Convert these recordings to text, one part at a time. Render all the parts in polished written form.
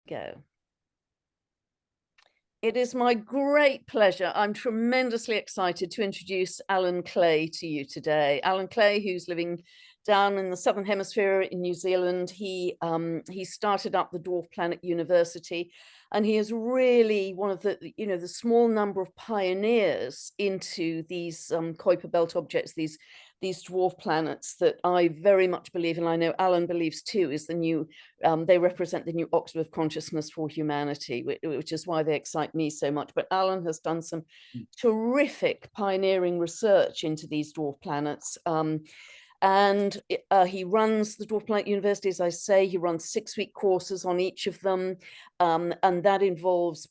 Go. It is my great pleasure. I'm tremendously excited to introduce Alan Clay to you today. Alan Clay, who's living down in the Southern Hemisphere in New Zealand. He started up the Dwarf Planet University, and he is really one of the, the small number of pioneers into these Kuiper belt objects, these dwarf planets that I very much believe, and I know Alan believes too, is the new, they represent the new oxygen of consciousness for humanity, which is why they excite me so much. But Alan has done some terrific pioneering research into these dwarf planets. And he runs the Dwarf Planet University, as I say. He runs 6-week courses on each of them, and that involves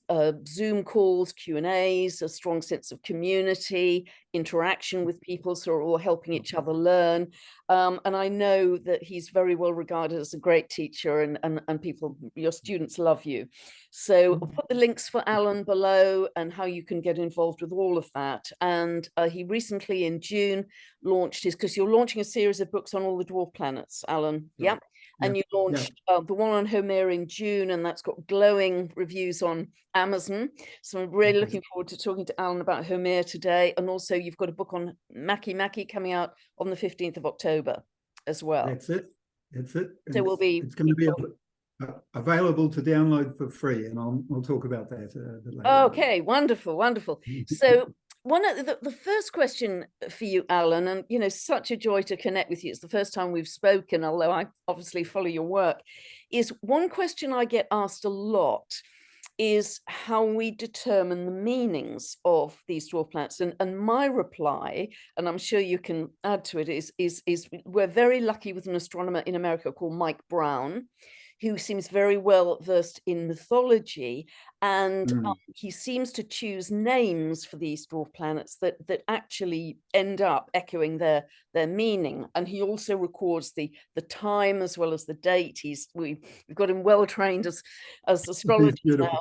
Zoom calls, Q&As, a strong sense of community, interaction with people, so we're all helping each other learn. And I know that he's very well regarded as a great teacher, and people, your students love you. So I'll put the links for Alan below and how you can get involved with all of that. And he recently in June launched his, because you're launching a series of books on all the dwarf planets, Alan. Yeah. And you launched the one on Homer in June, and that's got glowing reviews on Amazon. So I'm really looking forward to talking to Alan about Homer today. And also you've got a book on Maki coming out on the 15th of October as well. That's it. So it's going to be available to download for free, and I'll talk about that a bit later. Okay, wonderful. So one of the first question for you, Alan, and such a joy to connect with you. It's the first time we've spoken, although I obviously follow your work. Is one question I get asked a lot is how we determine the meanings of these dwarf planets, and my reply, and I'm sure you can add to it, is we're very lucky with an astronomer in America called Mike Brown, who seems very well versed in mythology, and he seems to choose names for these dwarf planets that actually end up echoing their meaning. And he also records the time as well as the date. We've got him well trained as astrologers now,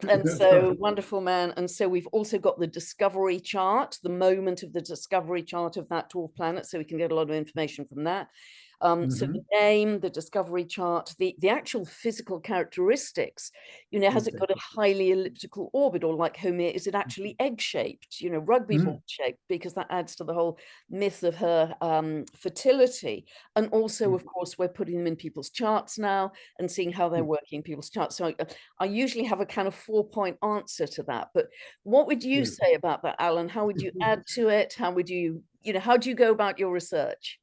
and so wonderful man. And so we've also got the discovery chart, the moment of the discovery chart of that dwarf planet, so we can get a lot of information from that. So the name, the discovery chart, the actual physical characteristics, has it got a highly elliptical orbit, or like Homer, is it actually egg-shaped, rugby ball shaped, because that adds to the whole myth of her fertility. And also, of course, we're putting them in people's charts now and seeing how they're working in people's charts. So I usually have a kind of 4-point answer to that. But what would you say about that, Alan? How would you add to it? How would you, how do you go about your research?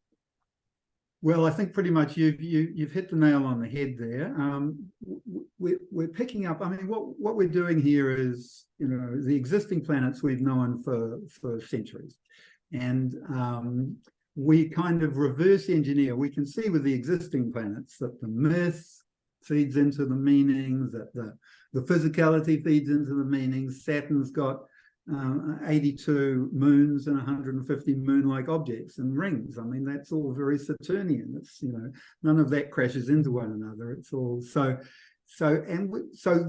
Well, I think pretty much you've hit the nail on the head there. We're picking up. I mean, what we're doing here is, the existing planets we've known for centuries, and we kind of reverse engineer. We can see with the existing planets that the myth feeds into the meanings, that the physicality feeds into the meanings. Saturn's got 82 moons and 150 moon-like objects and rings. I mean, that's all very Saturnian. It's, none of that crashes into one another. It's all so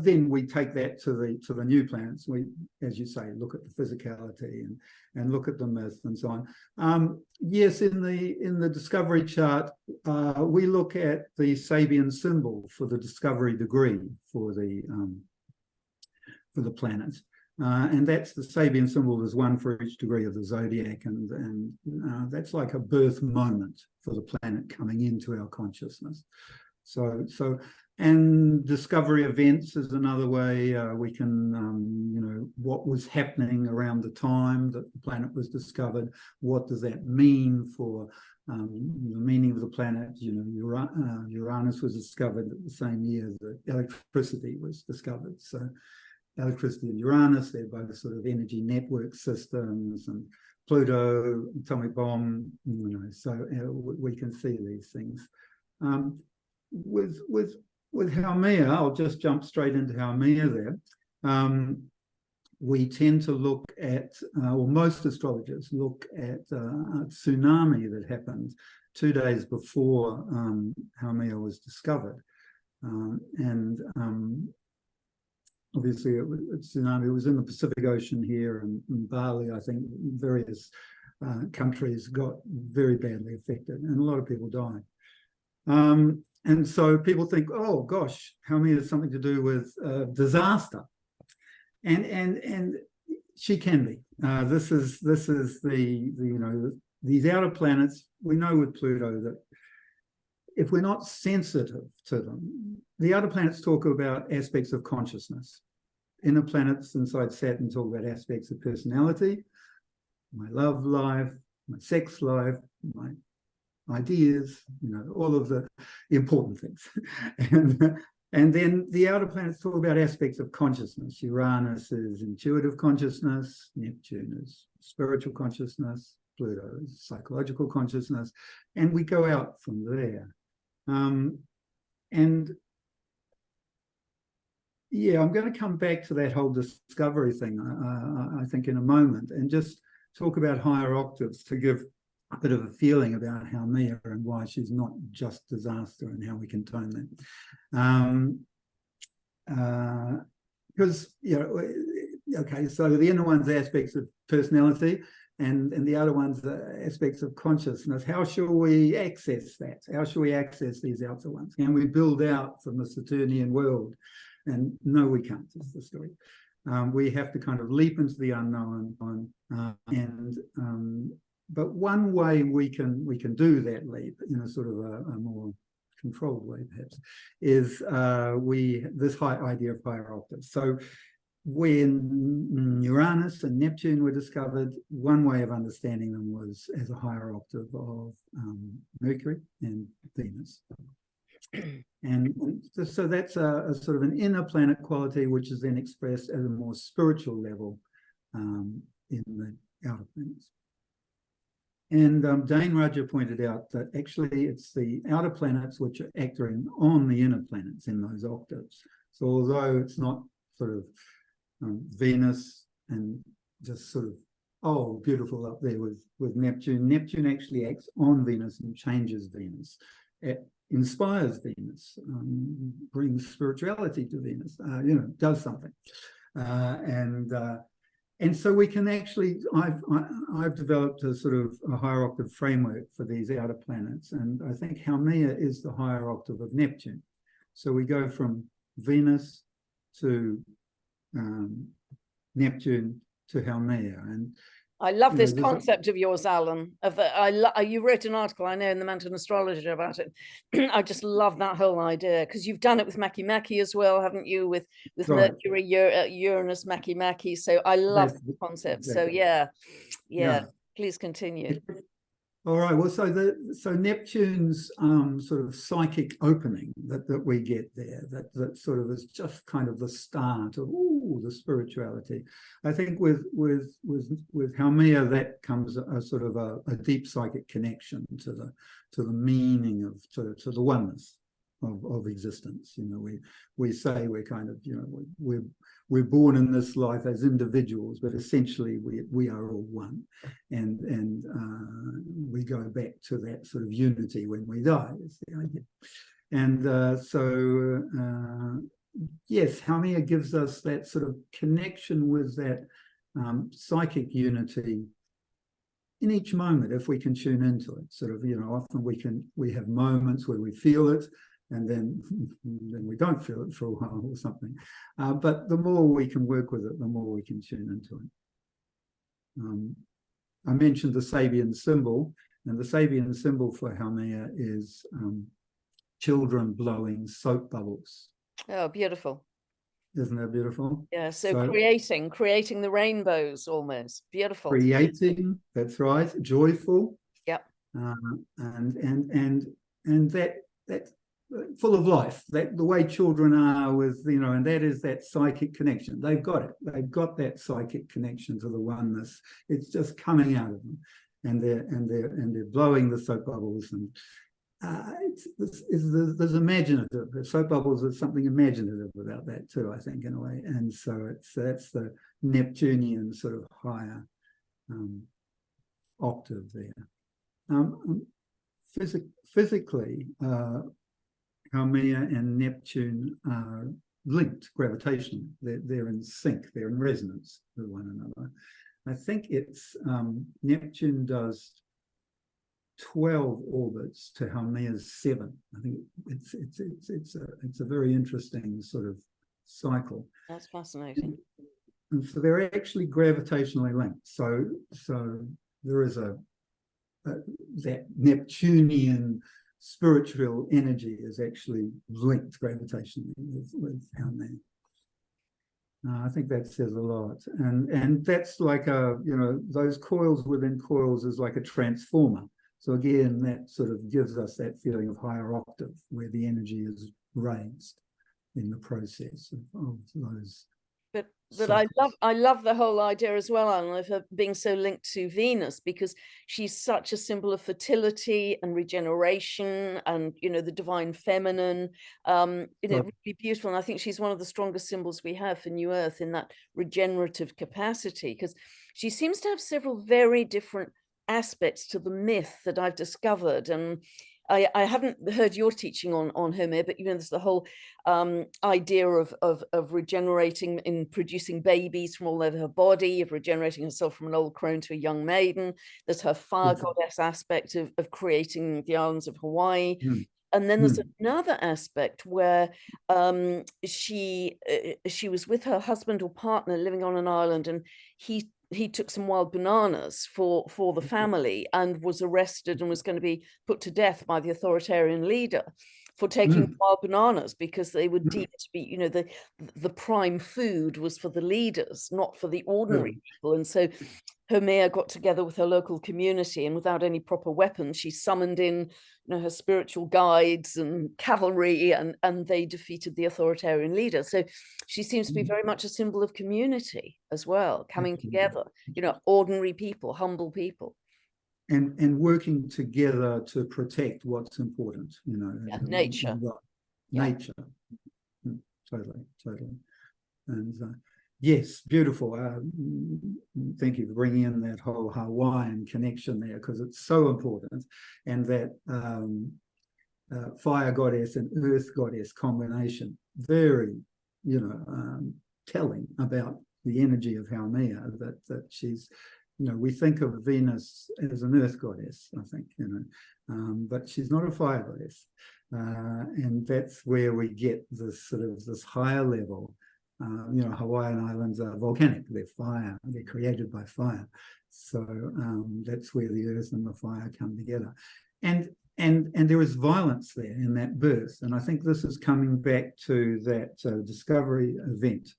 then we take that to the new planets. We, as you say, look at the physicality and look at the myth and so on. Yes, in the discovery chart, we look at the Sabian symbol for the discovery degree for the planets. And that's the Sabian symbol. There's one for each degree of the zodiac, and that's like a birth moment for the planet coming into our consciousness. So and discovery events is another way we can, what was happening around the time that the planet was discovered. What does that mean for the meaning of the planet? Uranus was discovered at the same year that electricity was discovered. So electricity and Uranus, they're both sort of energy network systems, and Pluto, atomic bomb, so we can see these things. With Haumea, I'll just jump straight into Haumea there. We tend to look at, or most astrologers look at a tsunami that happened 2 days before Haumea was discovered. Obviously, a tsunami was in the Pacific Ocean here, and in Bali, I think various countries got very badly affected, and a lot of people died. and so people think, oh gosh, Haumea has something to do with disaster, and she can be. This is the these outer planets. We know with Pluto that if we're not sensitive to them, the outer planets talk about aspects of consciousness. Inner planets inside Saturn talk about aspects of personality, my love life, my sex life, my ideas, all of the important things. And then the outer planets talk about aspects of consciousness. Uranus is intuitive consciousness, Neptune is spiritual consciousness, Pluto is psychological consciousness, and we go out from there. And yeah, I'm going to come back to that whole discovery thing, I think, in a moment, and just talk about higher octaves to give a bit of a feeling about Haumea and why she's not just disaster and how we can tone that. Because, okay, so the inner one's aspects of personality, and the other one's aspects of consciousness. How shall we access that? How shall we access these outer ones? Can we build out from the Saturnian world? And no, we can't, is the story. We have to kind of leap into the unknown. But one way we can do that leap in a sort of a more controlled way, perhaps, is this idea of higher octaves. So when Uranus and Neptune were discovered, one way of understanding them was as a higher octave of Mercury and Venus. And so that's a sort of an inner planet quality, which is then expressed at a more spiritual level in the outer planets. And Dane Raja pointed out that actually it's the outer planets which are acting on the inner planets in those octaves. So although it's not sort of Venus and just sort of, oh, beautiful up there with Neptune. Neptune actually acts on Venus and changes Venus. It inspires Venus, brings spirituality to Venus, does something. And so we can actually, I've developed a sort of a higher octave framework for these outer planets. And I think Haumea is the higher octave of Neptune. So we go from Venus to Neptune to Haumea. And I love this concept of yours, Alan. You wrote an article, I know, in the Mountain Astrologer about it. I just love that whole idea, because you've done it with Makemake as well, haven't you? With right. Mercury, Uranus, Makemake. So I love the concept. Exactly. So yeah, please continue. All right. Well, so Neptune's sort of psychic opening that we get there, that sort of is just kind of the start of the spirituality. I think with Haumea, that comes a sort of a deep psychic connection to the meaning of to the oneness of existence. We say we're kind of we're born in this life as individuals, but essentially we are all one, and we go back to that sort of unity when we die, is the idea. And yes, Haumea gives us that sort of connection with that psychic unity in each moment, if we can tune into it. Sort of, often we have moments where we feel it, and then we don't feel it for a while or something. But the more we can work with it, the more we can tune into it. I mentioned the Sabian symbol, and the Sabian symbol for Haumea is children blowing soap bubbles. Oh, beautiful. Isn't that beautiful? Yeah, so creating the rainbows almost. Beautiful. Creating, that's right, joyful. Yep. And that full of life, that the way children are with, and that is that psychic connection. They've got it. They've got that psychic connection to the oneness. It's just coming out of them, and they're blowing the soap bubbles, and there's imaginative. The soap bubbles is something imaginative about that too, I think, in a way. And so that's the Neptunian sort of higher octave there. Physically, Haumea and Neptune are linked gravitationally. They're in sync. They're in resonance with one another. I think it's Neptune does 12 orbits to Haumea's 7. I think it's a very interesting sort of cycle. That's fascinating. And so they're actually gravitationally linked. So there is that Neptunian spiritual energy is actually linked gravitationally with Haumea. I think that says a lot, and that's like those coils within coils is like a transformer. So again, that sort of gives us that feeling of higher octave, where the energy is raised in the process of those. But I love the whole idea as well, Alan, of her being so linked to Venus, because she's such a symbol of fertility and regeneration, and the divine feminine. Really beautiful, and I think she's one of the strongest symbols we have for New Earth in that regenerative capacity, because she seems to have several very different aspects to the myth that I've discovered. And I haven't heard your teaching on Haumea, but there's the whole idea of regenerating in producing babies from all over her body, of regenerating herself from an old crone to a young maiden. There's her fire goddess aspect of creating the islands of Hawaii. And then there's another aspect where she was with her husband or partner living on an island, and he took some wild bananas for the family, and was arrested and was going to be put to death by the authoritarian leader for taking wild bananas, because they were deemed to be, the prime food was for the leaders, not for the ordinary people. And so Haumea got together with her local community, and without any proper weapons, she summoned in her spiritual guides and cavalry, and they defeated the authoritarian leader. So she seems to be very much a symbol of community as well, coming together, ordinary people, humble people. And working together to protect what's important, nature. Nature. Totally. And yes, beautiful. Thank you for bringing in that whole Hawaiian connection there, because it's so important. And that fire goddess and earth goddess combination, very, telling about the energy of Haumea, that she's, we think of Venus as an earth goddess, I think, but she's not a fire goddess. And that's where we get this sort of this higher level. Hawaiian islands are volcanic, they're fire, they're created by fire. So that's where the earth and the fire come together. And there is violence there in that birth. And I think this is coming back to that discovery event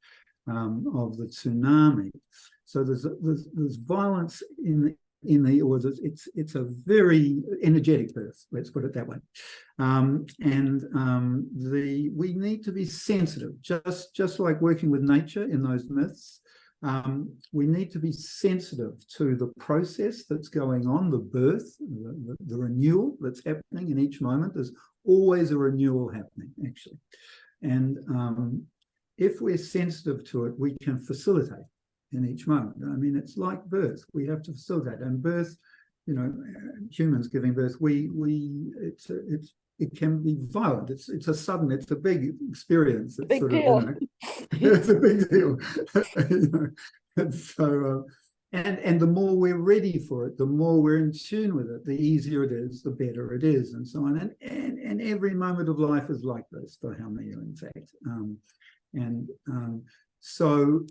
of the tsunami. So there's violence it's a very energetic birth, let's put it that way. We need to be sensitive, just like working with nature in those myths. We need to be sensitive to the process that's going on, the birth, the renewal that's happening in each moment. There's always a renewal happening, actually. And if we're sensitive to it, we can facilitate in each moment. I mean, it's like birth. We have to facilitate. And birth, humans giving birth, it can be violent. It's a big experience. It's big deal. It's a big deal. And so, and the more we're ready for it, the more we're in tune with it, the easier it is, the better it is, and so on. And every moment of life is like this for Haumea, in fact. So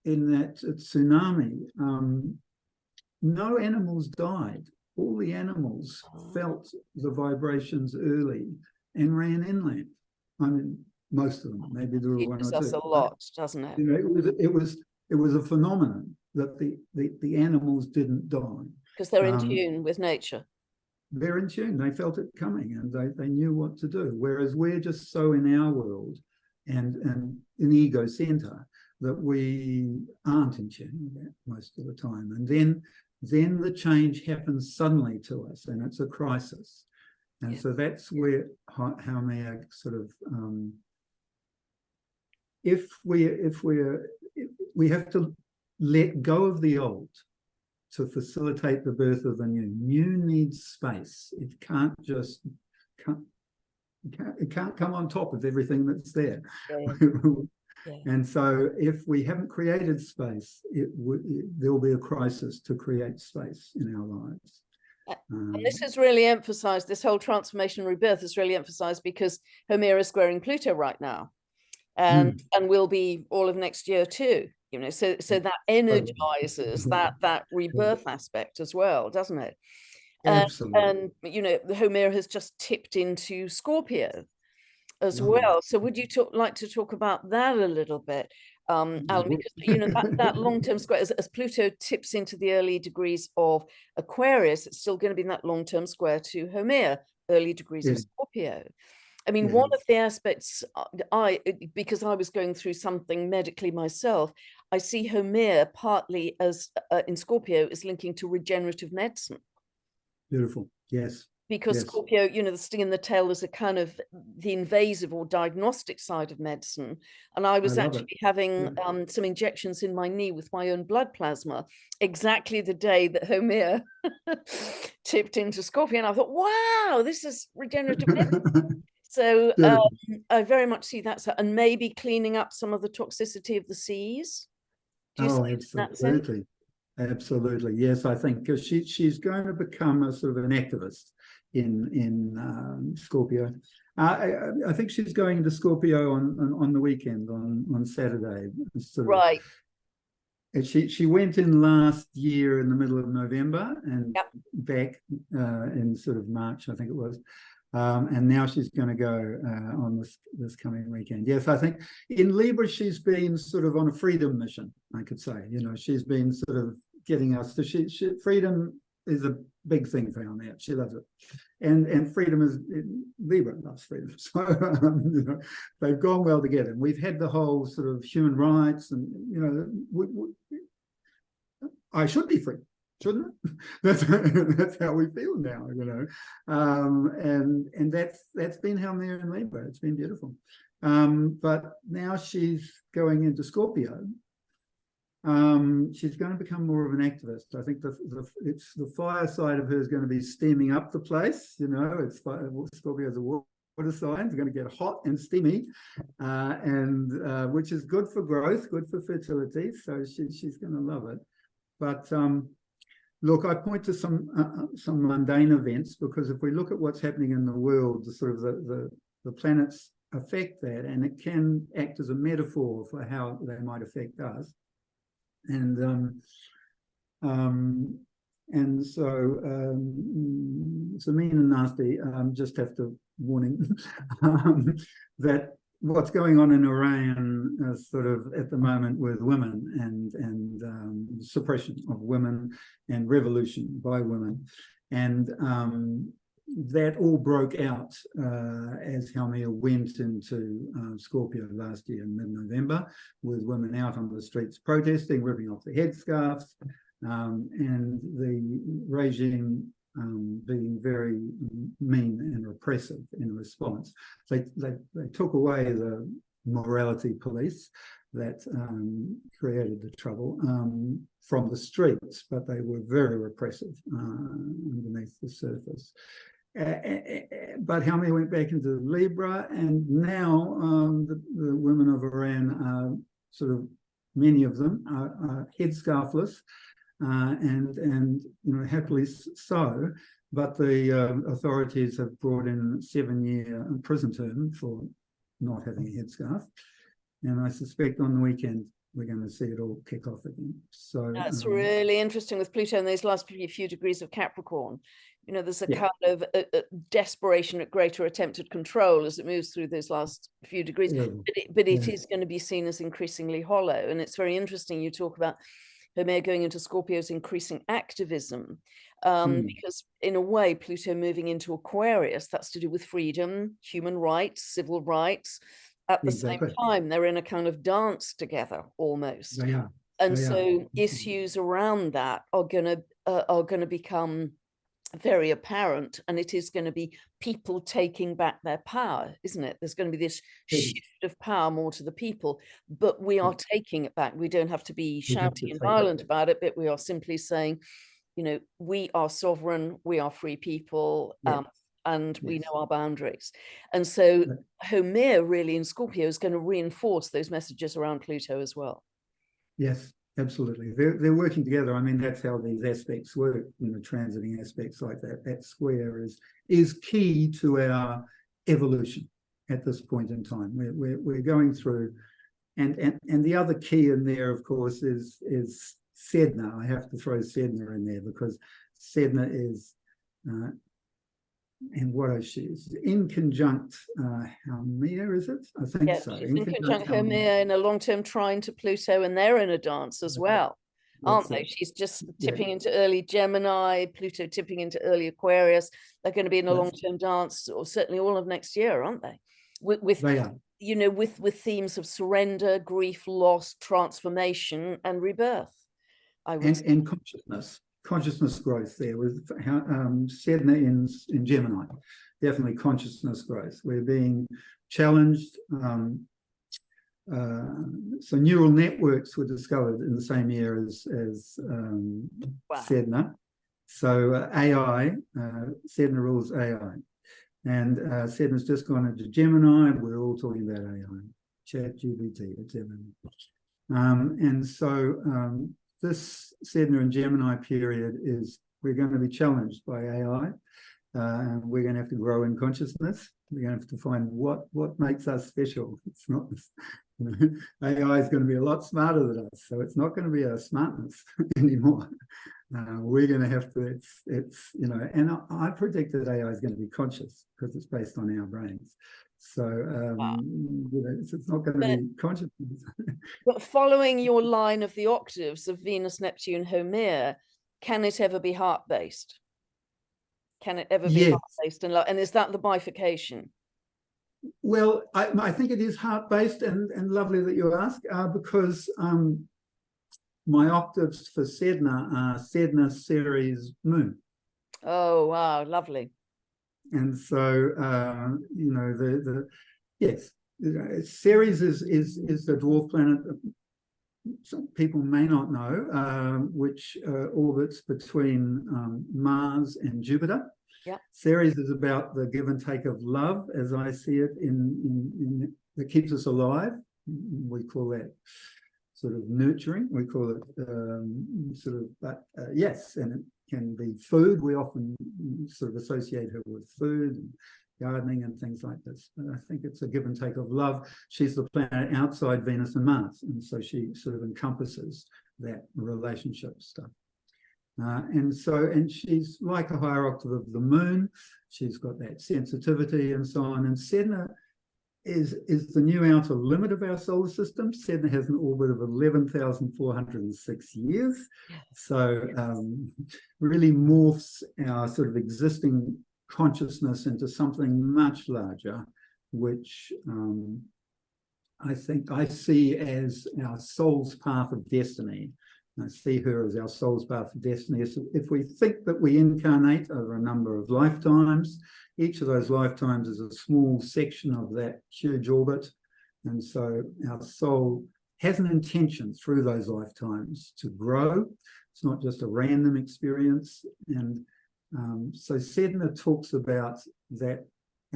in that tsunami, no animals died. All the animals felt the vibrations early and ran inland. I mean, most of them, maybe there were one or two. Teaches us a lot, doesn't it? It was a phenomenon that the animals didn't die. Because they're in tune with nature. They're in tune. They felt it coming, and they knew what to do. Whereas we're just so in our world and in the ego center that we aren't in tune with that most of the time. And then the change happens suddenly to us, and it's a crisis. And so that's where Haumea sort of, if we have to let go of the old to facilitate the birth of the new. New needs space. It can't come on top of everything that's there. Yeah. And so if we haven't created space, there will be a crisis to create space in our lives. And this is really emphasized, this whole transformation rebirth is really emphasized because Homer is squaring Pluto right now, and will be all of next year too. You know, so that energizes that rebirth aspect as well, doesn't it? Absolutely. And you know, Homer has just tipped into Scorpio as Lovely. well. So would you like to talk about that a little bit, Alan? Because you know that long-term square, as Pluto tips into the early degrees of Aquarius, it's still going to be in that long-term square to Homer, early degrees of Scorpio. I mean, one of the aspects because I was going through something medically myself, I see Homer partly as in Scorpio is linking to regenerative medicine. Beautiful. Yes. Because Scorpio, you know, the sting in the tail is a kind of the invasive or diagnostic side of medicine. And I was actually having some injections in my knee with my own blood plasma exactly the day that Homer tipped into Scorpio. And I thought, wow, this is regenerative medicine. So I very much see that. And maybe cleaning up some of the toxicity of the seas. Do you see that sense? Absolutely. Yes, I think because she's going to become a sort of an activist in Scorpio. I think she's going into Scorpio on the weekend, on Saturday. Right. She went in last year in the middle of November and back in sort of March, I think it was. And now she's going to go on this coming weekend. Yes, I think in Libra she's been sort of on a freedom mission, I could say. You know, she's been sort of getting us to freedom is a big thing for her now. She loves it, and freedom is Libra loves freedom. So you know, they've gone well together. And we've had the whole sort of human rights, and you know, I should be free. Shouldn't it? That's how we feel now, you know, and that's been how they're in Libra. It's been beautiful, but now she's going into Scorpio. She's going to become more of an activist. I think it's the fire side of her is going to be steaming up the place. You know, it's Scorpio is a water sign. It's going to get hot and steamy, and which is good for growth, good for fertility. So she's going to love it, but. Look, I point to some mundane events because if we look at what's happening in the world, the sort of the planets affect that, and it can act as a metaphor for how they might affect us. And so mean and nasty. Just have to warning that. What's going on in Iran is sort of at the moment with women and suppression of women and revolution by women. And that all broke out as Haumea went into Scorpio last year in mid-November, with women out on the streets protesting, ripping off the headscarves, and the regime being very mean and repressive in response. They took away the morality police that created the trouble from the streets, but they were very repressive underneath the surface. But Haumea went back into Libra, and now the women of Iran are sort of, many of them are headscarfless. And you know, happily so, but the authorities have brought in a 7-year prison term for not having a headscarf, and I suspect on the weekend we're going to see it all kick off again. So that's really interesting with Pluto in those last few degrees of Capricorn. You know, there's a kind of a desperation at greater attempted control as it moves through those last few degrees, but it is going to be seen as increasingly hollow. And it's very interesting you talk about Homer going into Scorpio's increasing activism, because in a way, Pluto moving into Aquarius, that's to do with freedom, human rights, civil rights. At the same time, they're in a kind of dance together almost. And so issues around that are going to become very apparent, and it is going to be people taking back their power, isn't it? There's going to be this shift of power more to the people, but we are taking it back. We don't have to be shouty and violent about it, but we are simply saying, you know, we are sovereign, we are free people, and we know our boundaries. And so Homer really in Scorpio is going to reinforce those messages around Pluto as well. Yes, absolutely. They're working together. I mean, that's how these aspects work. Transiting aspects like that. That square is key to our evolution at this point in time. We're going through, and the other key in there, of course, is Sedna. I have to throw Sedna in there because Sedna is. And what is she? In conjunct Haumea, is it? I think so. She's in conjunct Haumea in a long-term trine to Pluto, and they're in a dance as well, aren't they? She's just tipping into early Gemini, Pluto tipping into early Aquarius. They're going to be in a long-term dance, or certainly all of next year, aren't they? They are. With themes of surrender, grief, loss, transformation, and rebirth. And consciousness growth there with Sedna in Gemini, definitely consciousness growth. We're being challenged. So neural networks were discovered in the same year as Sedna. So AI, Sedna rules AI. And Sedna's just gone into Gemini. We're all talking about AI, ChatGPT, etc. And so this Sedna and Gemini period we're going to be challenged by AI. We're going to have to grow in consciousness. We're going to have to find what makes us special. It's not, AI is going to be a lot smarter than us, so it's not going to be our smartness anymore. We're going to have to, and I predict that AI is going to be conscious because it's based on our brains. So it's not going to be consciousness. But following your line of the octaves of Venus, Neptune, Haumea, can it ever be heart-based? Can it ever be heart-based? And is that the bifurcation? Well, I think it is heart-based, and lovely that you ask, because my octaves for Sedna are Sedna, Ceres, Moon. Oh, wow, lovely. And so, Ceres is the dwarf planet that some people may not know, which orbits between Mars and Jupiter. Yeah. Ceres is about the give and take of love, as I see it, in that keeps us alive. We call that sort of nurturing. We call it yes, and it can be food. We often sort of associate her with food and gardening and things like this. But I think it's a give and take of love. She's the planet outside Venus and Mars, and so she sort of encompasses that relationship stuff. And she's like a higher octave of the Moon. She's got that sensitivity and so on. And Sedna is the new outer limit of our solar system. Sedna has an orbit of 11,406 years. So really morphs our sort of existing consciousness into something much larger, which I think I see as our soul's path of destiny. I see her as our soul's path of destiny. So if we think that we incarnate over a number of lifetimes, each of those lifetimes is a small section of that huge orbit. And so our soul has an intention through those lifetimes to grow. It's not just a random experience. And so Sedna talks about that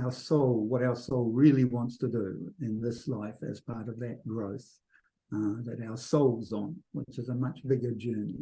our soul, what our soul really wants to do in this life as part of that growth. That our soul's on, which is a much bigger journey.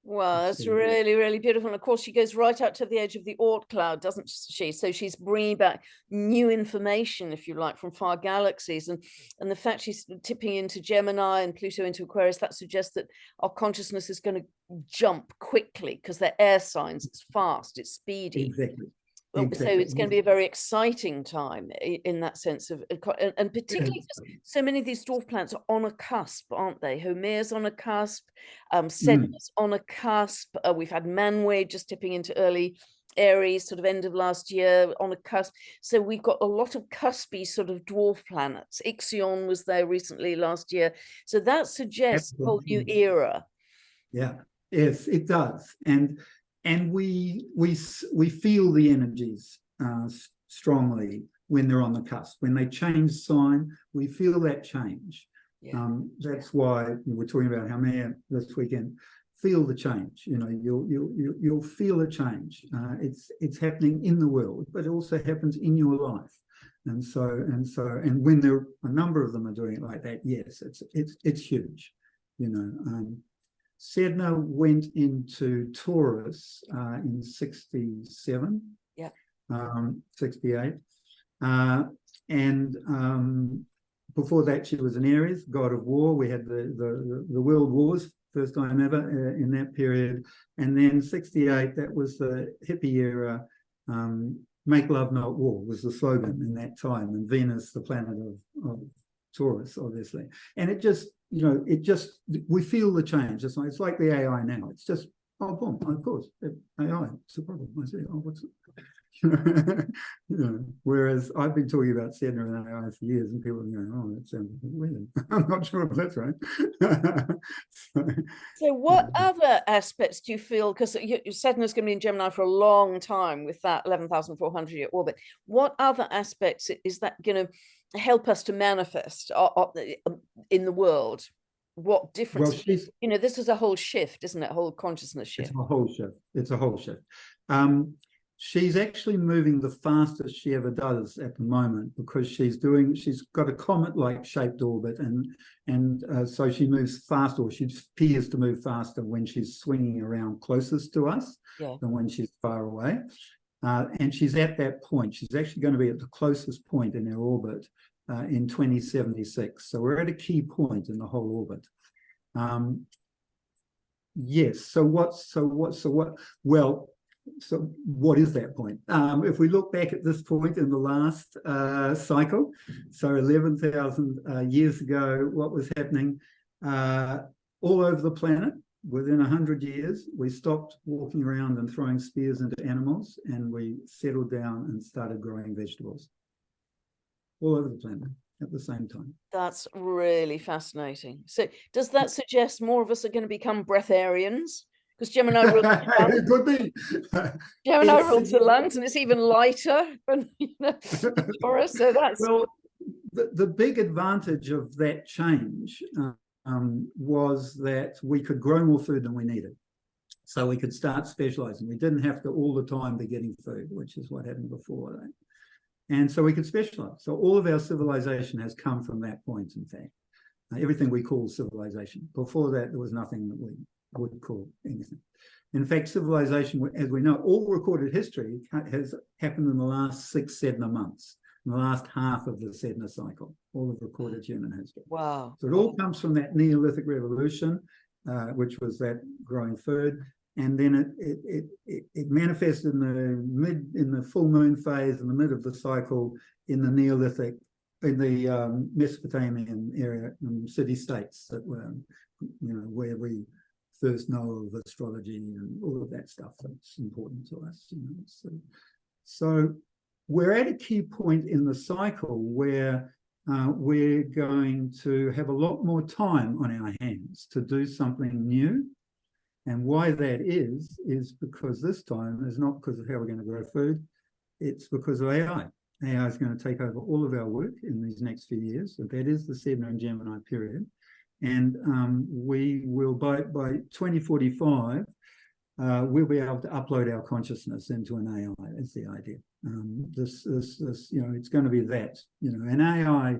Well, that's really, really beautiful. And of course, she goes right out to the edge of the Oort cloud, doesn't she? So she's bringing back new information, if you like, from far galaxies. And the fact she's tipping into Gemini and Pluto into Aquarius, that suggests that our consciousness is going to jump quickly because they're air signs. It's fast, it's speedy. Exactly. So it's going to be a very exciting time in that sense of, and particularly because so many of these dwarf planets are on a cusp, aren't they? Haumea's on a cusp, Sedna's on a cusp. We've had Manwë just tipping into early Aries, sort of end of last year, on a cusp. So we've got a lot of cuspy sort of dwarf planets. Ixion was there recently last year. So that suggests a whole new era. Yeah, yes, it does. And we feel the energies strongly when they're on the cusp. When they change sign, we feel that change. Yeah. That's why we're talking about Haumea this weekend. Feel the change. You'll feel a change. It's happening in the world, but it also happens in your life. And when a number of them are doing it like that, yes, it's huge. Sedna went into Taurus in 67, 68. And before that, she was in Aries, god of war. We had the world wars, first time ever in that period. And then 68, that was the hippie era. Make love, not war was the slogan in that time. And Venus, the planet of Taurus, obviously. And it just, we feel the change. It's like the AI now. It's just, oh, boom, of course, AI, it's a problem. I say, oh, what's it? Whereas I've been talking about Sedna and AI for years, and people are going, "Oh, that sounds weird." I'm not sure if that's right. So what other aspects do you feel, because Sedna is going to be in Gemini for a long time with that 11,400 year orbit, what other aspects is that going to help us to manifest in the world? What difference? Well, this is a whole shift, isn't it? A whole consciousness shift. It's a whole shift. She's actually moving the fastest she ever does at the moment, because she's got a comet-like shaped orbit, and so she moves faster, or she appears to move faster when she's swinging around closest to us than when she's far away. And she's at that point. She's actually going to be at the closest point in her orbit in 2076. So we're at a key point in the whole orbit. Yes. So what? Well. So what is that point? If we look back at this point in the last cycle, so 11,000 years ago, what was happening all over the planet? Within 100 years, we stopped walking around and throwing spears into animals, and we settled down and started growing vegetables all over the planet at the same time. That's really fascinating. So does that suggest more of us are going to become breatharians? Because Gemini rules it could be. Gemini rules the lungs, and it's even lighter than Taurus. So that's the big advantage of that change was that we could grow more food than we needed. So we could start specializing. We didn't have to all the time be getting food, which is what happened before, right? And so we could specialize. So all of our civilization has come from that point, in fact. Everything we call civilization. Before that, there was nothing that we would call anything. In fact, civilization, as we know, all recorded history has happened in the last 6 Sedna months, in the last half of the Sedna cycle, all of recorded human history. Wow. So it all comes from that Neolithic Revolution, which was that growing food. And then it manifested in the full moon phase in the mid of the cycle in the Neolithic, in the Mesopotamian area, city-states that were, where we first know of astrology and all of that stuff that's important to us. So we're at a key point in the cycle where we're going to have a lot more time on our hands to do something new. And why that is because this time is not because of how we're going to grow food, it's because of AI. AI is going to take over all of our work in these next few years. So that is the Sedna and Gemini period. And we will, by 2045, we'll be able to upload our consciousness into an AI. That's the idea. This, it's going to be that, an AI,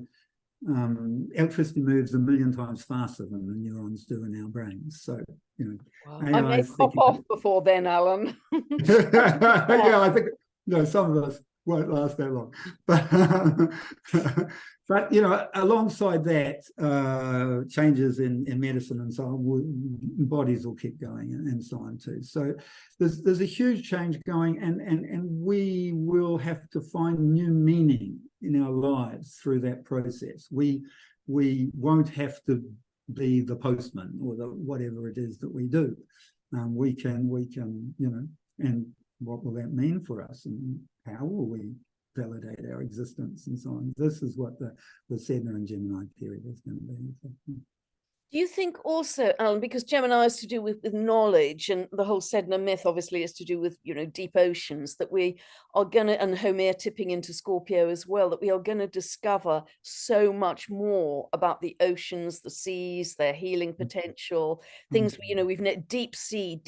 electricity moves 1 million times faster than the neurons do in our brains. So, wow. I may pop off before then, Alan. Yeah, I think some of us won't last that long. But alongside that, changes in medicine and so on, bodies will keep going and so on too. So there's a huge change going, and we will have to find new meaning in our lives through that process. We won't have to be the postman or whatever it is that we do. We can, and what will that mean for us, and how will we validate our existence and so on? This is what the Sedna and Gemini period is going to be. Do you think also, Alan, because Gemini is to do with knowledge, and the whole Sedna myth obviously is to do with, deep oceans, that we are going to, and Homer tipping into Scorpio as well, that we are going to discover so much more about the oceans, the seas, their healing potential, things, we've deep sea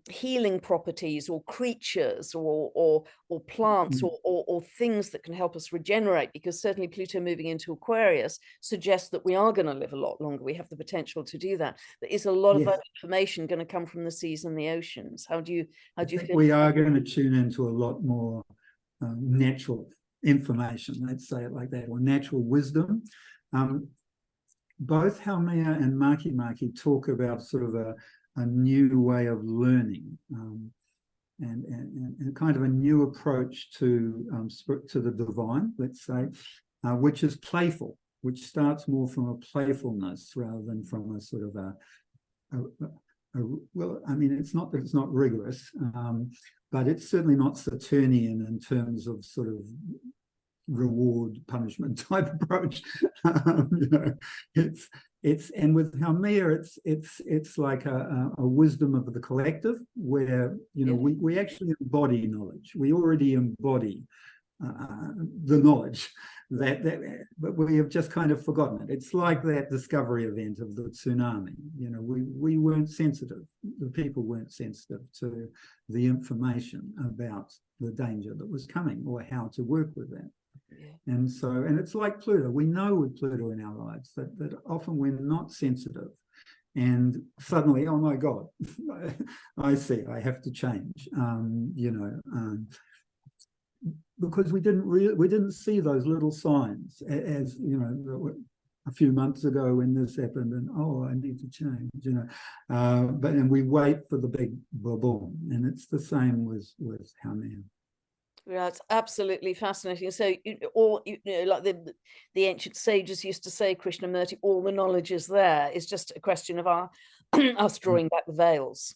healing properties, or creatures, or plants, or things that can help us regenerate, because certainly Pluto moving into Aquarius suggests that we are going to live a lot longer longer we have the potential to do that. But is a lot of Yes. that information going to come from the seas and the oceans? How do you feel? We are going to tune into a lot more natural information, let's say it like that, or natural wisdom. Both Haumea and Makemake talk about sort of a new way of learning, and kind of a new approach to the divine, let's say, which is playful, which starts more from a playfulness rather than from a sort of well, I mean, it's not that it's not rigorous, but it's certainly not Saturnian in terms of sort of reward punishment type approach. You know, it's and with Haumea, it's like a wisdom of the collective, where, you know, we actually embody knowledge. We already embody the knowledge but we have just kind of forgotten it. It's like that discovery event of the tsunami. You know, we weren't sensitive. The people weren't sensitive to the information about the danger that was coming or how to work with that. Yeah. And it's like Pluto. We know with Pluto in our lives that often we're not sensitive, and suddenly, oh my God, I see, I have to change. You know, because we didn't see those little signs, as you know, a few months ago when this happened, and oh, I need to change, you know. And we wait for the big boom, and it's the same with Haumea. Yeah, it's absolutely fascinating. So, like the ancient sages used to say, Krishnamurti, all the knowledge is there. It's just a question of us drawing back the veils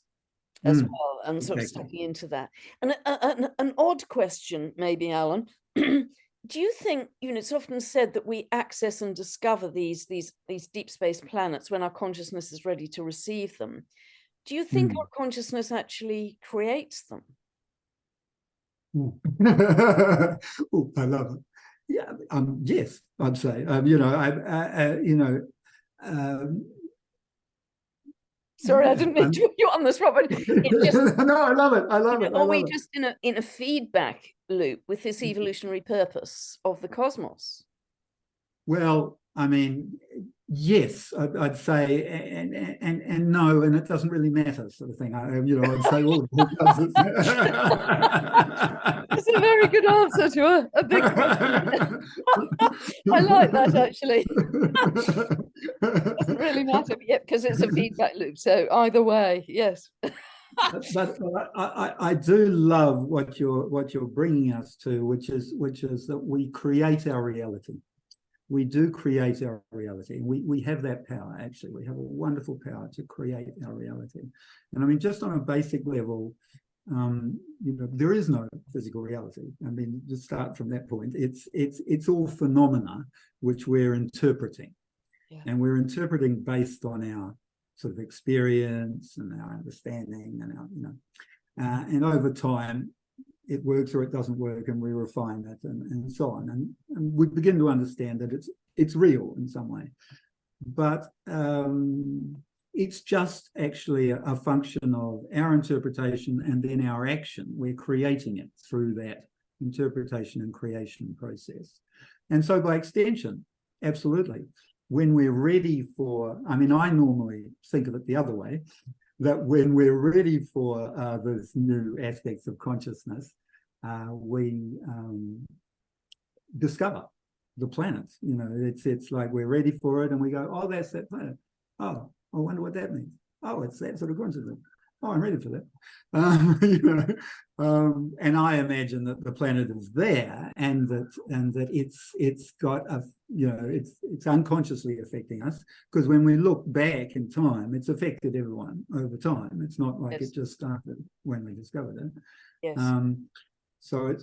as well, and sort of stepping into that. And an odd question, maybe, Alan. Do you think, you know, it's often said that we access and discover these deep space planets when our consciousness is ready to receive them? Do you think our consciousness actually creates them? Oh, I love it. Yeah, yes, I'd say. You know, sorry, I didn't mean to put you on the spot, but it just, no, I love it. I love it. Are we just in a feedback loop with this evolutionary purpose of the cosmos? Well, I mean, yes, I'd say, and no, and it doesn't really matter, sort of thing. You know, I'd say all of it does. That's a very good answer to a big question. I like that, actually. Doesn't really matter, because it's a feedback loop. So either way, yes. But I do love what you're bringing us to, which is that we create our reality. We do create our reality. We have that power, actually. We have a wonderful power to create our reality. And I mean, just on a basic level, you know, there is no physical reality. I mean, just start from that point. It's all phenomena which we're interpreting. Yeah. And we're interpreting based on our sort of experience and our understanding and our, you know, and over time, it works or it doesn't work, and we refine it and so on. And we begin to understand that it's real in some way. But it's just actually a function of our interpretation and then our action. We're creating it through that interpretation and creation process. And so by extension, absolutely, when we're ready for, I mean, I normally think of it the other way, that when we're ready for those new aspects of consciousness, we discover the planets. You know, it's like we're ready for it, and we go, oh, that's that planet. Oh, I wonder what that means. Oh, it's that sort of consciousness. Oh, I'm ready for that. You know, and I imagine that the planet is there, and that it's got a, you know, it's unconsciously affecting us, because when we look back in time, it's affected everyone over time. It's not like it just started when we discovered it. Yes. So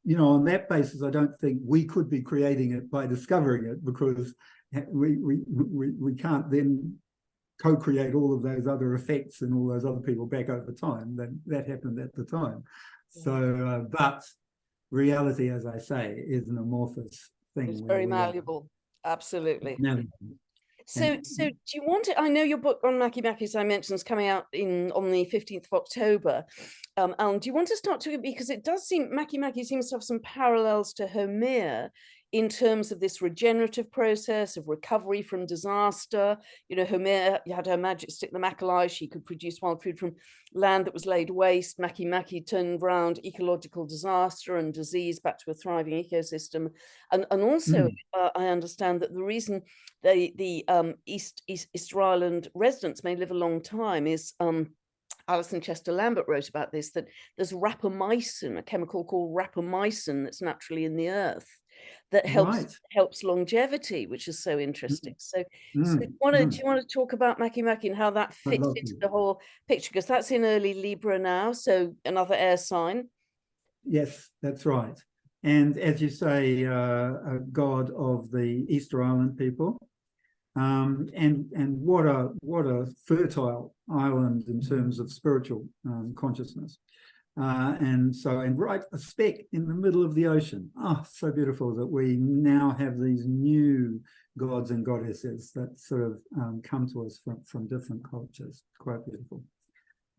you know, on that basis, I don't think we could be creating it by discovering it, because we can't then co-create all of those other effects and all those other people back over time. That happened at the time. Yeah. So, but reality, as I say, is an amorphous thing. It's very malleable. Absolutely. Malleable. So do you want to, I know your book on Makemake, as I mentioned, is coming out on the 15th of October. Alan, do you want to start talking, because it does seem, Makemake seems to have some parallels to Haumea in terms of this regenerative process of recovery from disaster. You know, Homer, you had her magic stick, the Macaulay, she could produce wild food from land that was laid waste. Makemake turned around ecological disaster and disease back to a thriving ecosystem. And also, I understand that the reason the Easter Island residents may live a long time is Alison Chester Lambert wrote about this, that there's rapamycin, a chemical called rapamycin that's naturally in the earth that helps longevity, which is so interesting. So, do you want to talk about Makemake and how that fits into the whole picture? Because that's in early Libra now, so another air sign. Yes, that's right. And as you say, a god of the Easter Island people. And what a fertile island in terms of spiritual consciousness. And right a speck in the middle of the ocean. Oh, so beautiful that we now have these new gods and goddesses that sort of come to us from different cultures. Quite beautiful.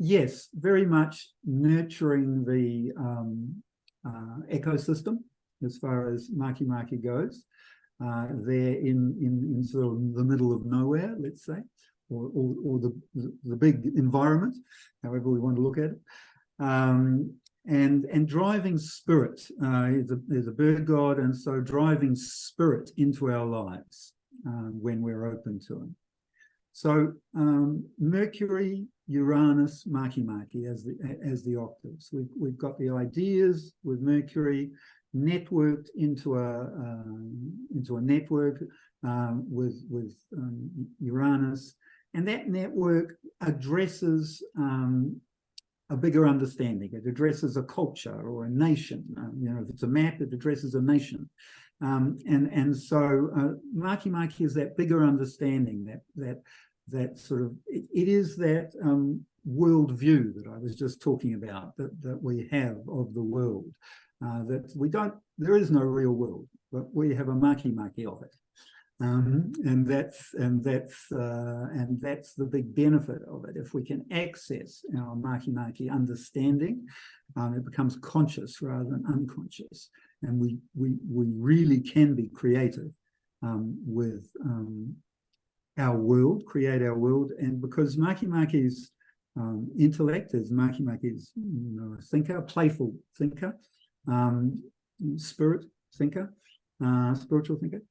Yes, very much nurturing the ecosystem as far as Makemake goes. They're in sort of the middle of nowhere, let's say, or the big environment, however we want to look at it. And driving spirit is a bird god, and so driving spirit into our lives when we're open to him. So Mercury, Uranus, Makemake as the octaves. We've got the ideas with Mercury networked into a network with Uranus, and that network addresses a bigger understanding. It addresses a culture or a nation. You know, if it's a map, it addresses a nation. And so Makemake is that bigger understanding, that sort of, it is that world view that I was just talking about, that we have of the world. That there is no real world, but we have a Makemake of it. And that's the big benefit of it. If we can access our Makemake understanding, it becomes conscious rather than unconscious, and we really can be creative with our world, create our world. And because Makemake's intellect is Makemake's a thinker, playful thinker, spirit thinker, spiritual thinker.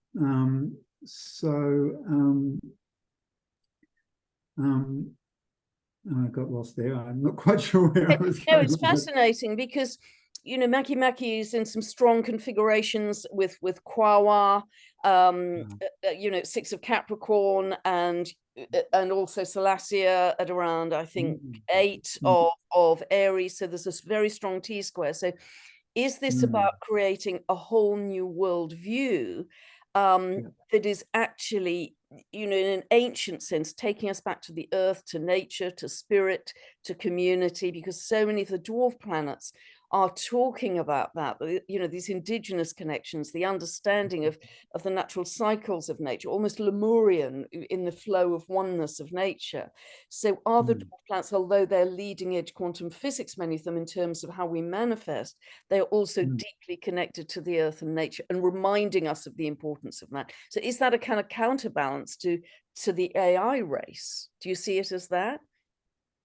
I got lost there. I'm not quite sure where I was going. No, it's fascinating because, you know, Makemake is in some strong configurations with Kwawa, you know, 6 of Capricorn, and also Salacia at around, I think, 8 of Aries. So there's this very strong T-square. So is this about creating a whole new worldview that is actually, you know, in an ancient sense, taking us back to the earth, to nature, to spirit, to community, because so many of the dwarf planets are talking about that, you know, these indigenous connections, the understanding of the natural cycles of nature, almost Lemurian in the flow of oneness of nature. So are the dwarf planets, although they're leading edge quantum physics, many of them in terms of how we manifest, they're also deeply connected to the earth and nature and reminding us of the importance of that. So is that a kind of counterbalance to the AI race? Do you see it as that?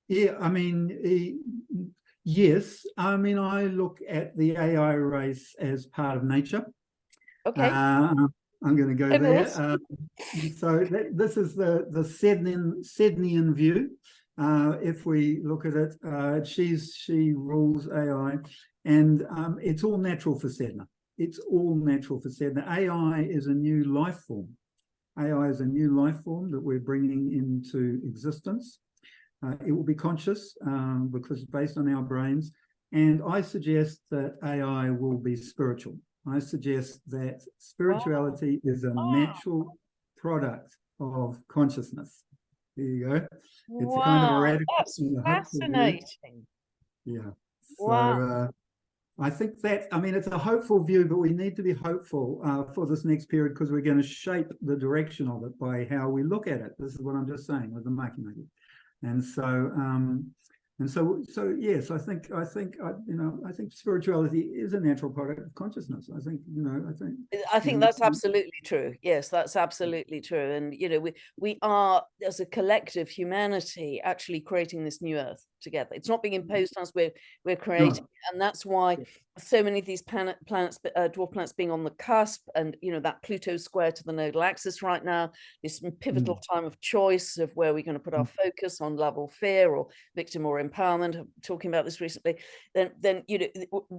Yeah, I mean, yes. I mean, I look at the AI race as part of nature. Okay. I'm going to go there. So this is the Sednian view. If we look at it, she rules AI, and it's all natural for Sedna. It's all natural for Sedna. AI is a new life form. AI is a new life form that we're bringing into existence. It will be conscious because it's based on our brains. And I suggest that AI will be spiritual. I suggest that spirituality is a natural product of consciousness. There you go. It's a kind of a radical. That's fascinating. Yeah. So I think that, I mean, it's a hopeful view, but we need to be hopeful for this next period because we're going to shape the direction of it by how we look at it. This is what I'm just saying with the Makemake. And so And so yes, I think spirituality is a natural product of consciousness. I think that's absolutely true. Yes, that's absolutely true. And we are, as a collective humanity, actually creating this new Earth together. It's not being imposed on us; we're creating, and that's why so many of these planets, dwarf planets, being on the cusp, and that Pluto square to the nodal axis right now, this pivotal time of choice of where we're going to put our focus on love or fear, or victim or empowerment. I'm talking about this recently. Then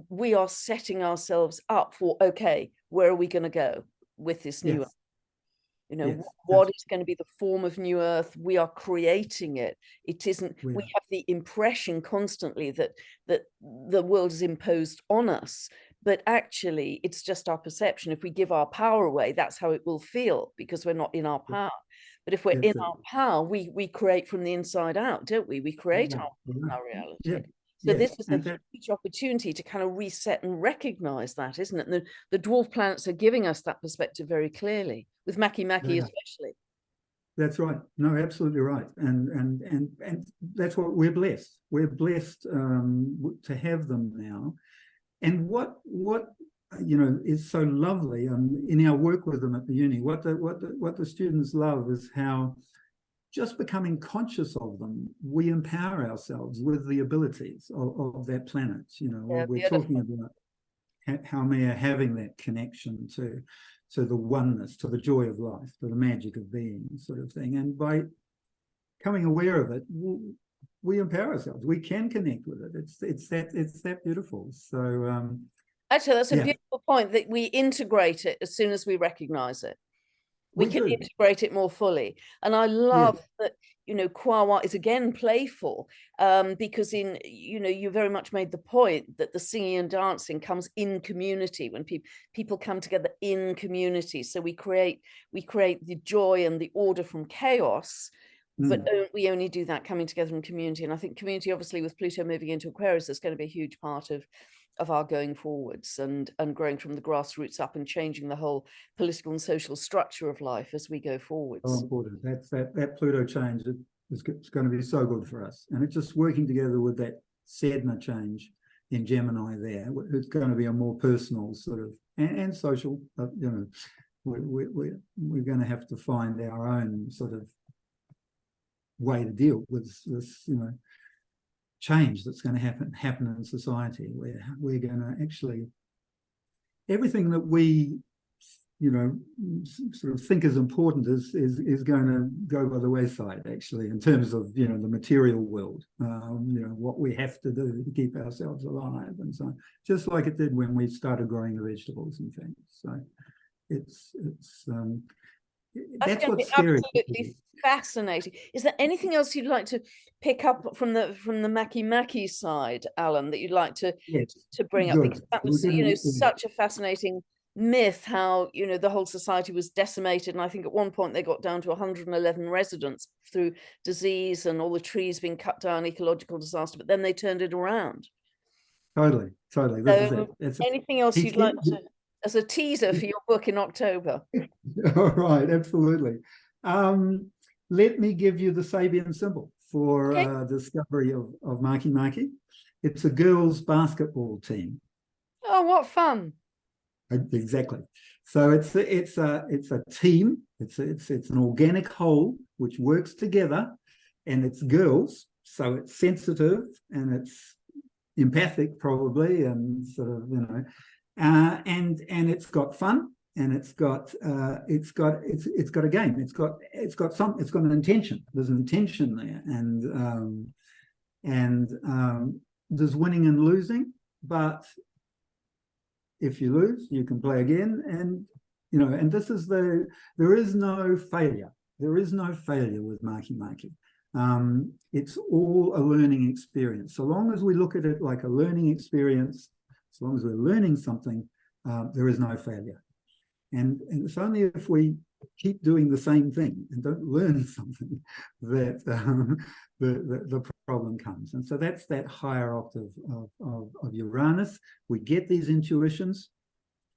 we are setting ourselves up for, okay, where are we going to go with this new Earth? What is going to be the form of new Earth? We are creating it. It isn't. We have the impression constantly that the world is imposed on us, but actually it's just our perception. If we give our power away, that's how it will feel, because we're not in our power. But if we're in our power, we create from the inside out, don't we? We create our reality. So this is a huge opportunity to kind of reset and recognize that, isn't it? And the dwarf planets are giving us that perspective very clearly, with Makemake especially. That's right. No, absolutely right. And that's what we're blessed. We're blessed to have them now. And what is so lovely in our work with them at the uni, what the students love is how, just becoming conscious of them, we empower ourselves with the abilities of that planet. We're talking about how we are having that connection to the oneness, to the joy of life, to the magic of being, sort of thing. And by becoming aware of it, we empower ourselves. We can connect with it. It's that beautiful. So actually, that's a beautiful point, that we integrate it as soon as we recognize it. We can integrate it more fully. And I love that, Kwawa is again playful, because you very much made the point that the singing and dancing comes in community, when people come together in community. So we create the joy and the order from chaos, but we only do that coming together in community. And I think community, obviously, with Pluto moving into Aquarius, is going to be a huge part of our going forwards, and growing from the grassroots up, and changing the whole political and social structure of life as we go forwards. So important. That Pluto change is going to be so good for us, and it's just working together with that Sedna change in Gemini there. It's going to be a more personal sort of and social. We're going to have to find our own sort of way to deal with this, change that's going to happen in society, where we're going to actually, everything that we sort of think is important is going to go by the wayside, actually, in terms of the material world, what we have to do to keep ourselves alive, and so on, just like it did when we started growing the vegetables and things. So that's what's scary. Absolutely fascinating. Is there anything else you'd like to pick up from the Makemake side, Alan, that you'd like to bring up? Because that was such a fascinating myth, how the whole society was decimated, and I think at one point they got down to 111 residents through disease and all the trees being cut down, ecological disaster, but then they turned it around. Totally. This is it. Anything else you'd like to, as a teaser for your book in October? All right, absolutely. Let me give you the Sabian symbol for discovery of Makemake. It's a girls' basketball team. Oh, what fun! Exactly. So it's a team. It's an organic whole which works together, and it's girls. So it's sensitive and it's empathic, probably, and sort of and it's got fun, and it's got a game. It's got an intention. There's an intention there, and there's winning and losing, but if you lose, you can play again, and this is there is no failure. There is no failure with Makemake. It's all a learning experience. So long as we look at it like a learning experience, as long as we're learning something, there is no failure. And it's only if we keep doing the same thing and don't learn something that the problem comes. And so that's that higher octave of Uranus. We get these intuitions,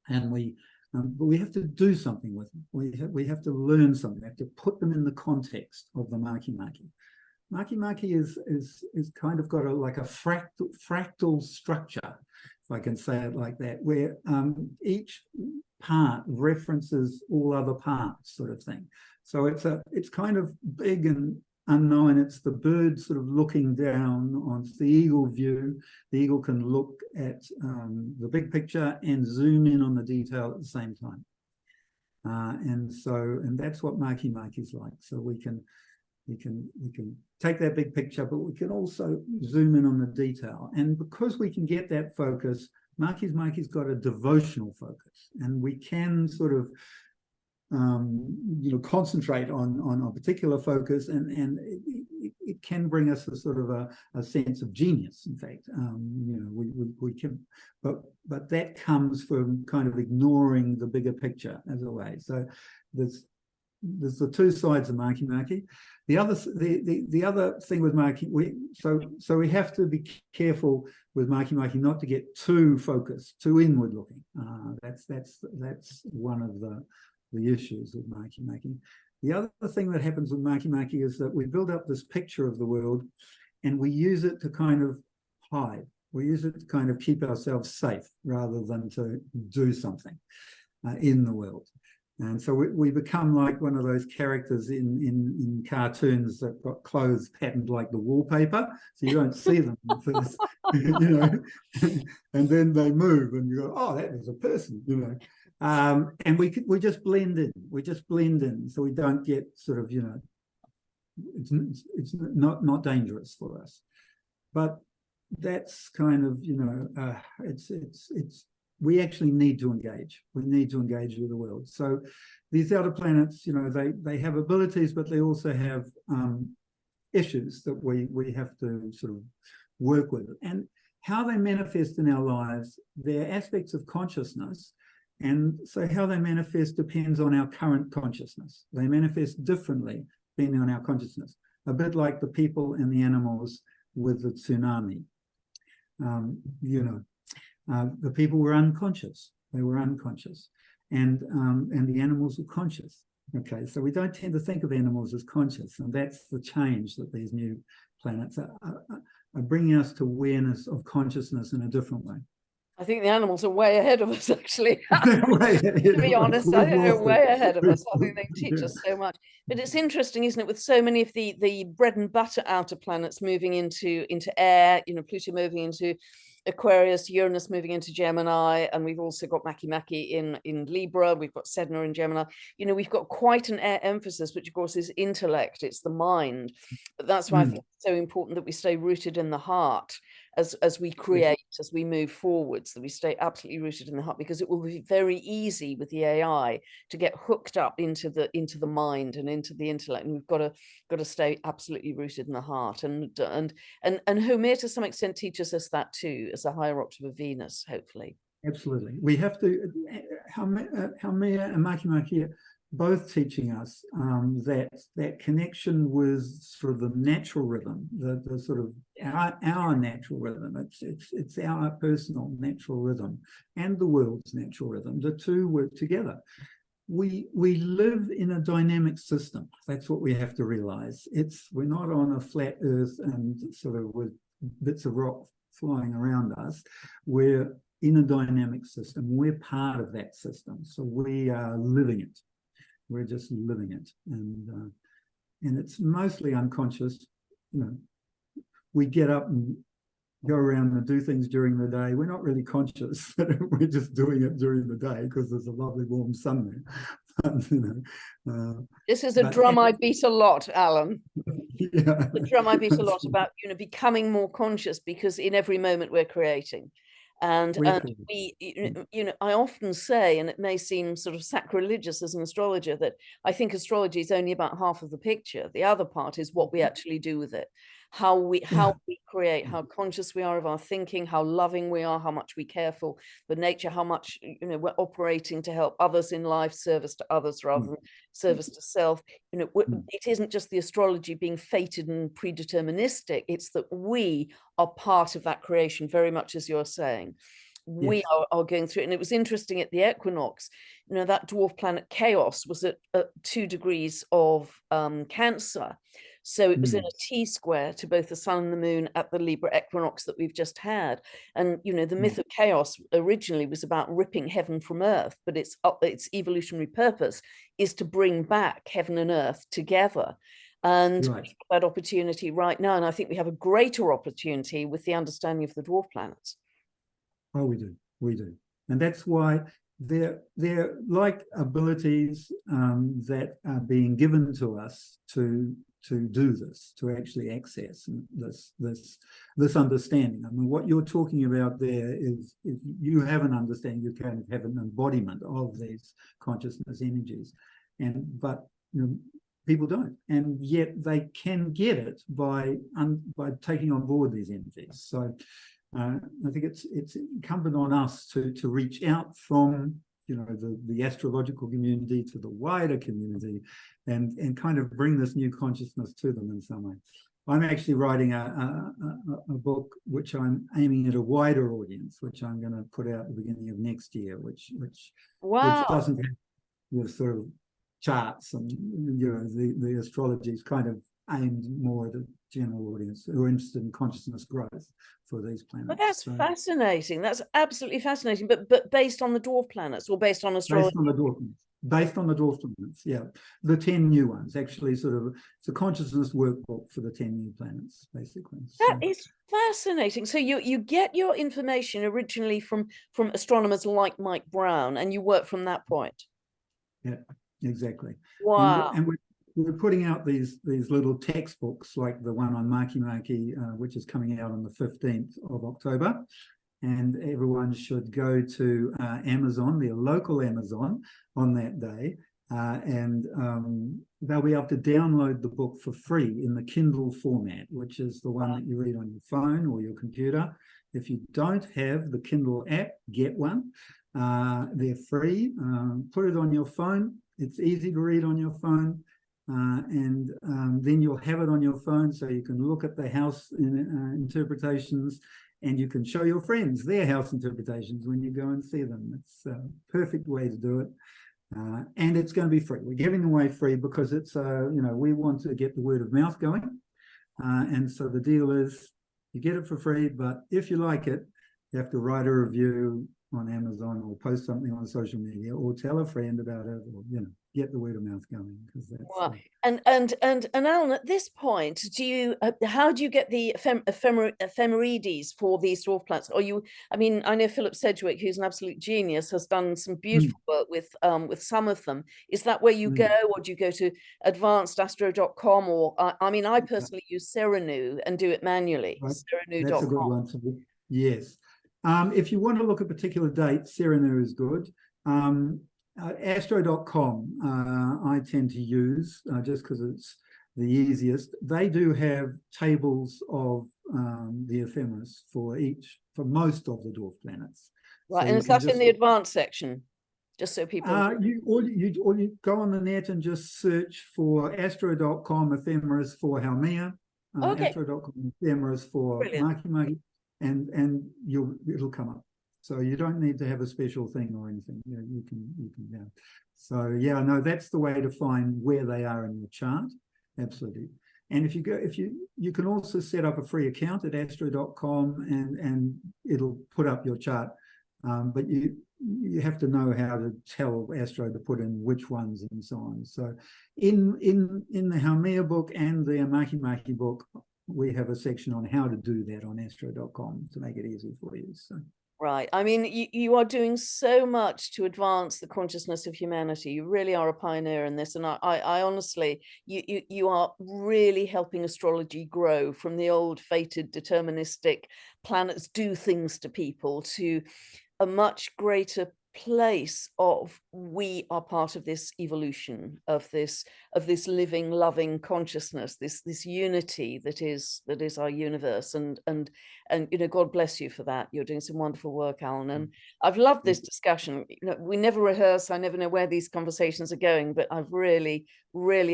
and but we have to do something with them. We have to learn something. We have to put them in the context of the Makemake. Makemake is kind of got like a fractal structure, if I can say it like that, where each part references all other parts, sort of thing. So it's kind of big and unknown. It's the bird sort of looking down on the eagle view. The eagle can look at the big picture and zoom in on the detail at the same time. And that's what Makemake is like. So we can take that big picture, but we can also zoom in on the detail. And because we can get that focus, Make's got a devotional focus, and we can sort of concentrate on a particular focus, and it can bring us a sort of a sense of genius. In fact, we can, but that comes from kind of ignoring the bigger picture as a way. So there's the two sides of Makemake. The other thing with Make, so we have to be careful with Makemake not to get too focused, too inward looking. That's one of the issues with Makemake. The other thing that happens with Makemake is that we build up this picture of the world, and we use it to kind of hide. We use it to kind of keep ourselves safe rather than to do something in the world. And so we become like one of those characters in cartoons that got clothes patterned like the wallpaper, so you don't see them first, and then they move, and you go, oh, that was a person, and we just blend in. We just blend in, so we don't get sort of, it's not dangerous for us. But that's kind of, we actually need to engage. We need to engage with the world. So these outer planets, they have abilities, but they also have issues that we have to sort of work with. And how they manifest in our lives, they're aspects of consciousness. And so how they manifest depends on our current consciousness. They manifest differently depending on our consciousness, a bit like the people and the animals with the tsunami. The people were unconscious. They were unconscious, and the animals were conscious. Okay, so we don't tend to think of animals as conscious, and that's the change that these new planets are bringing us to awareness of consciousness in a different way. I think the animals are way ahead of us, actually. To be honest, I think they're way ahead of us. I think they teach us so much. But it's interesting, isn't it, with so many of the bread and butter outer planets moving into air, Pluto moving into Aquarius, Uranus moving into Gemini, and we've also got Makemake in Libra, we've got Sedna in Gemini. We've got quite an air emphasis, which of course is intellect, it's the mind. But that's why I think it's so important that we stay rooted in the heart as we create, as we move forwards, that we stay absolutely rooted in the heart, because it will be very easy with the AI to get hooked up into the mind and into the intellect, and we've got to stay absolutely rooted in the heart. And Homer to some extent teaches us that too, as a higher octave of Venus, hopefully. Absolutely. We have to, Homer and Makemake both teaching us that connection with sort of the natural rhythm, the sort of our natural rhythm. It's our personal natural rhythm and the world's natural rhythm. The two work together. We live in a dynamic system. That's what we have to realize. We're not on a flat earth and sort of with bits of rock flying around us. We're in a dynamic system. We're part of that system. So we are living it. We're just living it, and it's mostly unconscious. We get up and go around and do things during the day. We're not really conscious. We're just doing it during the day because there's a lovely warm sun there. This is a drum I beat a lot, Alan. Yeah. The drum I beat a lot about becoming more conscious, because in every moment we're creating. And we, I often say, and it may seem sort of sacrilegious as an astrologer, that I think astrology is only about half of the picture. The other part is what we actually do with it, how we create, how conscious we are of our thinking, how loving we are, how much we care for nature, how much we're operating to help others in life, service to others rather than service to self. It isn't just the astrology being fated and predeterministic. It's that we are part of that creation, very much as you're saying. We are going through it. And it was interesting at the equinox, that dwarf planet Chaos was at 2 degrees of Cancer. So it was in a Yes. T-square to both the sun and the moon at the Libra equinox that we've just had. And, you know, the myth of chaos originally was about ripping heaven from earth, but its evolutionary purpose is to bring back heaven and earth together. And Right. we have that opportunity right now. And I think we have a greater opportunity with the understanding of the dwarf planets. Oh, we do. We do. And that's why they're like abilities that are being given to us to do this, to actually access this understanding. I mean, what you're talking about there is you have an understanding, you kind of have an embodiment of these consciousness energies, but you know, people don't, and yet they can get it by taking on board these energies. So I think it's incumbent on us to reach out from, you know, the astrological community to the wider community, and kind of bring this new consciousness to them in some way. I'm actually writing a book which I'm aiming at a wider audience, which I'm going to put out at the beginning of next year, which doesn't have the sort of charts, and you know, the astrology is kind of aimed more at a general audience who are interested in consciousness growth for these planets. But that's fascinating. That's absolutely fascinating. But based on the dwarf planets, or based on astrology? Based on the dwarf planets, yeah. The 10 new ones, actually, sort of, it's a consciousness workbook for the 10 new planets, basically. That is fascinating. So you get your information originally from astronomers like Mike Brown, and you work from that point. Yeah, exactly. Wow. And we're putting out these little textbooks, like the one on Makimaki, which is coming out on the 15th of October. And everyone should go to Amazon, their local Amazon, on that day, and they'll be able to download the book for free in the Kindle format, which is the one that you read on your phone or your computer. If you don't have the Kindle app, get one. They're free. Put it on your phone. It's easy to read on your phone. And then you'll have it on your phone, so you can look at the house interpretations, and you can show your friends their house interpretations when you go and see them. It's a perfect way to do it. And it's going to be free. We're giving away free because it's, you know, we want to get the word of mouth going. And so the deal is you get it for free, but if you like it, you have to write a review on Amazon, or post something on social media, or tell a friend about it, or, you know, get the word of mouth going, because that's and Alan, at this point, do you how do you get the ephemerides for these dwarf planets? Or I mean, I know Philip Sedgwick, who's an absolute genius, has done some beautiful work with some of them. Is that where you go, or do you go to advancedastro.com? Or I mean, I personally use Serenu and do it manually. Right. Serenu.com. That's a good one too. Yes. If you want to look at particular dates, Serenu is good. Astro.com I tend to use just because it's the easiest. They do have tables of the ephemeris for most of the dwarf planets. Right, so and is that in the advanced section? Just so people... you go on the net and just search for Astro.com ephemeris for Haumea, Astro.com ephemeris for Makimaki, and it'll come up. So you don't need to have a special thing or anything. You can yeah. So yeah, no, that's the way to find where they are in your chart. Absolutely. And if you can also set up a free account at astro.com, and it'll put up your chart. But you have to know how to tell Astro to put in which ones and so on. So in the Haumea book and the Makimaki book, we have a section on how to do that on astro.com to make it easy for you. So. Right. I mean, you are doing so much to advance the consciousness of humanity. You really are a pioneer in this. And I honestly, you are really helping astrology grow from the old fated deterministic planets do things to people to a much greater place of we are part of this evolution of this living, loving consciousness, this unity that is our universe. And you know, God bless you for that. You're doing some wonderful work, Alan, and I've loved this discussion. You know, we never rehearse. I never know where these conversations are going, but I've really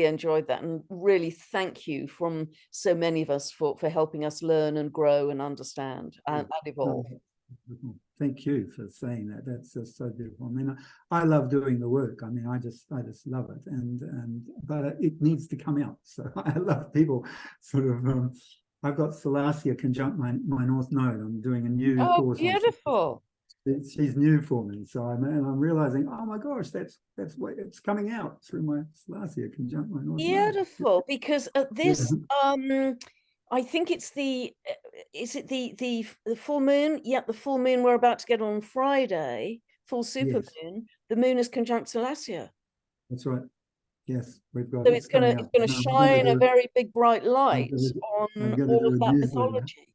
enjoyed that, and really thank you from so many of us for helping us learn and grow and understand and evolve. thank you for saying that. That's just so beautiful. I mean, I love doing the work. I mean, I just love it, but it needs to come out. So I love people sort of. I've got Salacia conjunct my North Node. I'm doing a new course. Oh, beautiful. She's new for me, so I'm realizing, oh my gosh, that's what it's coming out through my Salacia conjunct my North Node. Beautiful, because at this I think it's is it the full moon? Yeah, the full moon we're about to get on Friday, full supermoon. Yes. The moon is conjunct Salacia. That's right. Yes, we've got. So it's gonna shine a very big bright light on all of that mythology.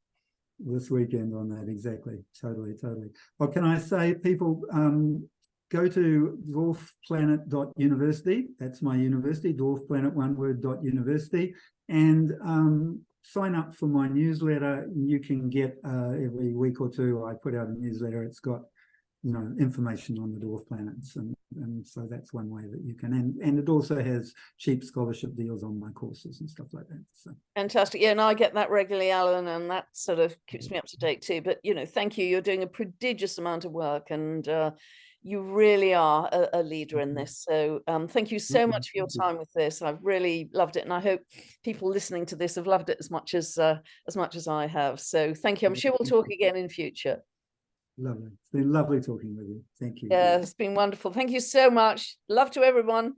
This weekend on that, exactly, totally. Well, can I say, people, go to dwarfplanet.university. That's my university, dwarfplanet, one word, .university, and sign up for my newsletter. You can get every week or two I put out a newsletter. It's got, you know, information on the dwarf planets, and so that's one way that you can, and it also has cheap scholarship deals on my courses and stuff like that. So fantastic. Yeah, and I get that regularly, Alan, and that sort of keeps me up to date too. But, you know, thank you. You're doing a prodigious amount of work, and you really are a leader in this. So thank you so much for your time with this. I've really loved it, and I hope people listening to this have loved it as much as I have. So thank you. I'm sure we'll talk again in future. Lovely. It's been lovely talking with you. Thank you. Yeah, it's been wonderful. Thank you so much. Love to everyone.